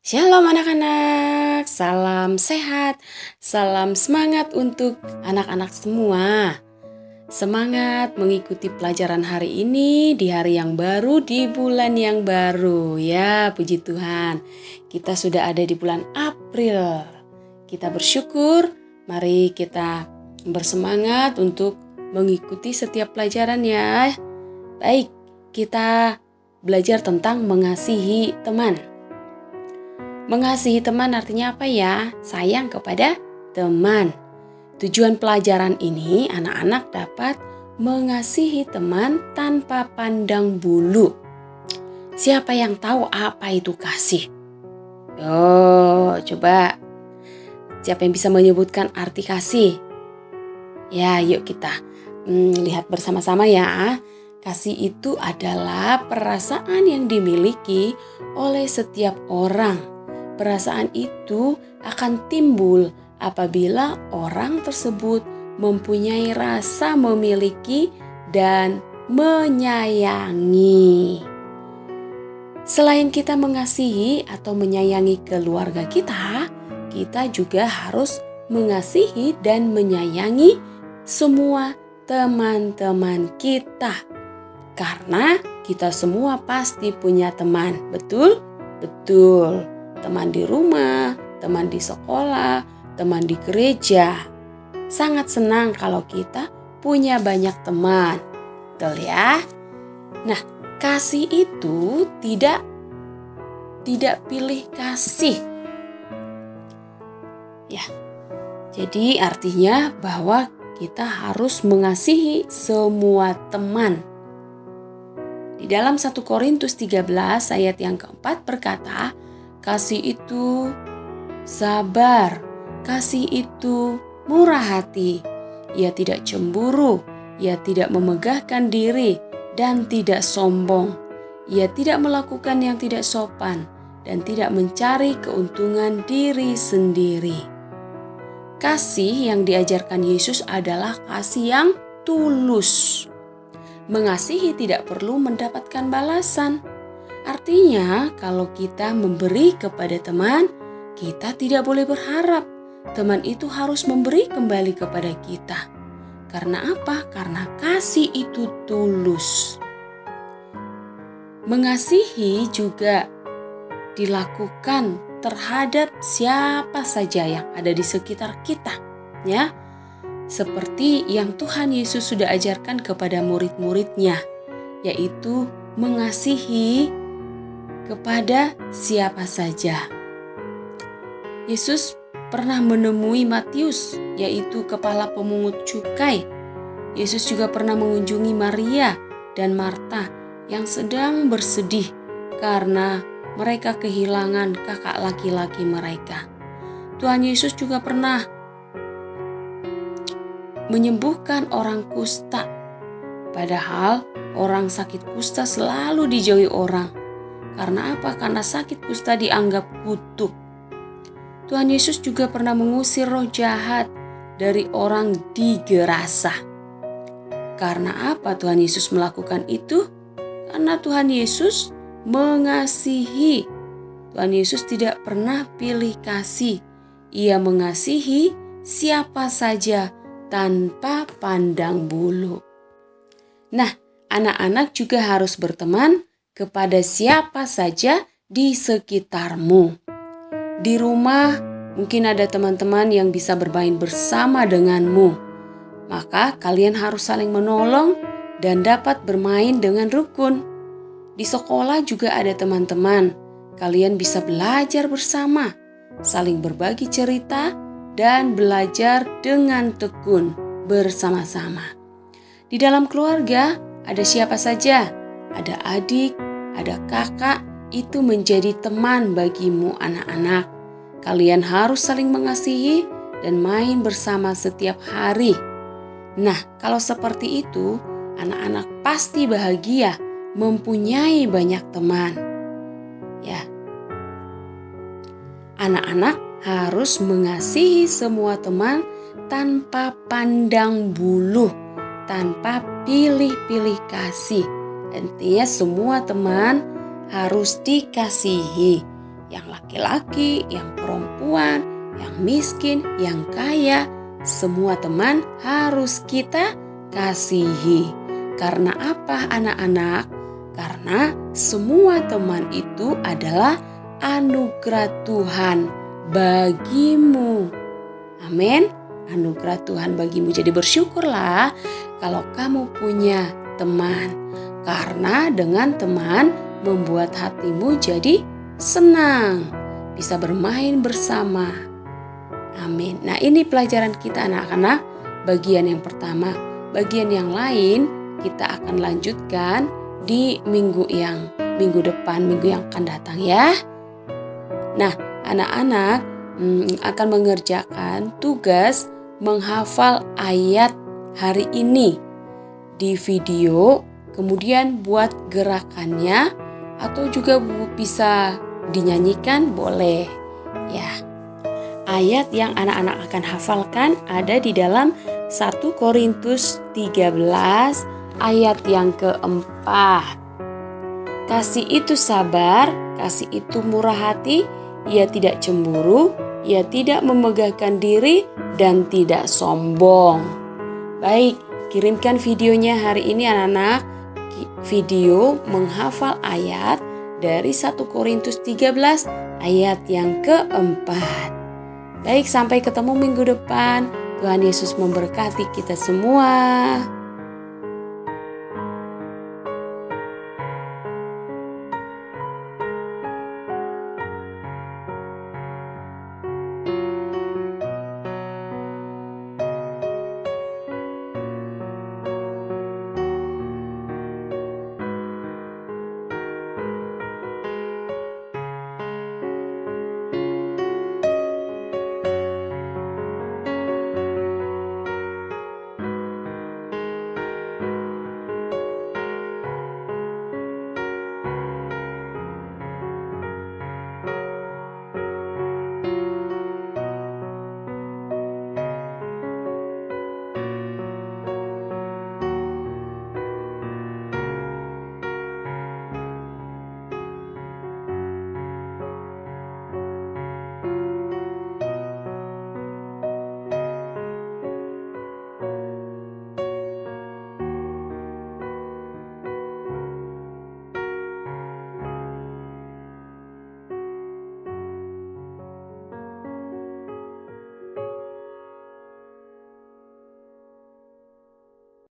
Shalom anak-anak, salam sehat, salam semangat untuk anak-anak semua. Semangat mengikuti pelajaran hari ini di hari yang baru, di bulan yang baru. Ya, puji Tuhan, kita sudah ada di bulan April. Kita bersyukur, mari kita bersemangat untuk mengikuti setiap pelajaran ya. Baik, kita belajar tentang mengasihi teman. Mengasihi teman artinya apa ya? Sayang kepada teman. Tujuan pelajaran ini anak-anak dapat mengasihi teman tanpa pandang bulu. Siapa yang tahu apa itu kasih? Coba. Siapa yang bisa menyebutkan arti kasih? Ya, yuk kita lihat bersama-sama ya. Kasih itu adalah perasaan yang dimiliki oleh setiap orang. Perasaan itu akan timbul apabila orang tersebut mempunyai rasa memiliki dan menyayangi. Selain kita mengasihi atau menyayangi keluarga kita juga harus mengasihi dan menyayangi semua teman-teman kita. Karena kita semua pasti punya teman, betul? Betul. Teman di rumah, teman di sekolah, teman di gereja. Sangat senang kalau kita punya banyak teman. Betul ya? Nah, kasih itu tidak pilih kasih. Ya. Jadi artinya bahwa kita harus mengasihi semua teman. Di dalam 1 Korintus 13 ayat yang keempat berkata, kasih itu sabar, kasih itu murah hati, ia tidak cemburu, ia tidak memegahkan diri dan tidak sombong, ia tidak melakukan yang tidak sopan dan tidak mencari keuntungan diri sendiri. Kasih yang diajarkan Yesus adalah kasih yang tulus. Mengasihi tidak perlu mendapatkan balasan. Artinya, kalau kita memberi kepada teman, kita tidak boleh berharap teman itu harus memberi kembali kepada kita. Karena apa? Karena kasih itu tulus. Mengasihi juga dilakukan terhadap siapa saja yang ada di sekitar kita, ya. Seperti yang Tuhan Yesus sudah ajarkan kepada murid-muridnya, yaitu mengasihi kepada siapa saja. Yesus pernah menemui Matius, yaitu kepala pemungut cukai. Yesus juga pernah mengunjungi Maria dan Marta yang sedang bersedih karena mereka kehilangan kakak laki-laki mereka. Tuhan Yesus juga pernah menyembuhkan orang kusta. Padahal orang sakit kusta selalu dijauhi orang. Karena apa? Karena sakit kusta dianggap kutuk. Tuhan Yesus juga pernah mengusir roh jahat dari orang di Gerasa. Karena apa Tuhan Yesus melakukan itu? Karena Tuhan Yesus mengasihi. Tuhan Yesus tidak pernah pilih kasih. Ia mengasihi siapa saja tanpa pandang bulu. Nah, anak-anak juga harus berteman kepada siapa saja di sekitarmu. Di rumah mungkin ada teman-teman yang bisa bermain bersama denganmu. Maka kalian harus saling menolong dan dapat bermain dengan rukun. Di sekolah juga ada teman-teman. Kalian bisa belajar bersama, saling berbagi cerita, dan belajar dengan tekun bersama-sama. Di dalam keluarga ada siapa saja? Ada adik, ada kakak, itu menjadi teman bagimu anak-anak. Kalian harus saling mengasihi dan main bersama setiap hari. Nah, kalau seperti itu, anak-anak pasti bahagia mempunyai banyak teman. Ya. Anak-anak harus mengasihi semua teman tanpa pandang bulu, tanpa pilih-pilih kasih. Intinya semua teman harus dikasihi. yang laki-laki, yang perempuan, yang miskin, yang kaya, semua teman harus kita kasihi. Karena apa anak-anak? Karena semua teman itu adalah anugerah Tuhan bagimu. Amin. Anugerah Tuhan bagimu. Jadi bersyukurlah kalau kamu punya teman. Karena dengan teman membuat hatimu jadi senang. Bisa bermain bersama. Amin. Nah, ini pelajaran kita anak-anak. Bagian yang pertama. Bagian yang lain kita akan lanjutkan di minggu depan, minggu yang akan datang ya. Nah, anak-anak akan mengerjakan tugas menghafal ayat hari ini di video, kemudian buat gerakannya atau juga bisa dinyanyikan boleh ya. Ayat yang anak-anak akan hafalkan ada di dalam 1 Korintus 13 ayat yang keempat. Kasih itu sabar, kasih itu murah hati, ia tidak cemburu, ia tidak memegahkan diri dan tidak sombong. Baik, kirimkan videonya hari ini anak-anak. Video menghafal ayat dari 1 Korintus 13 ayat yang keempat. Baik, sampai ketemu minggu depan. Tuhan Yesus memberkati kita semua.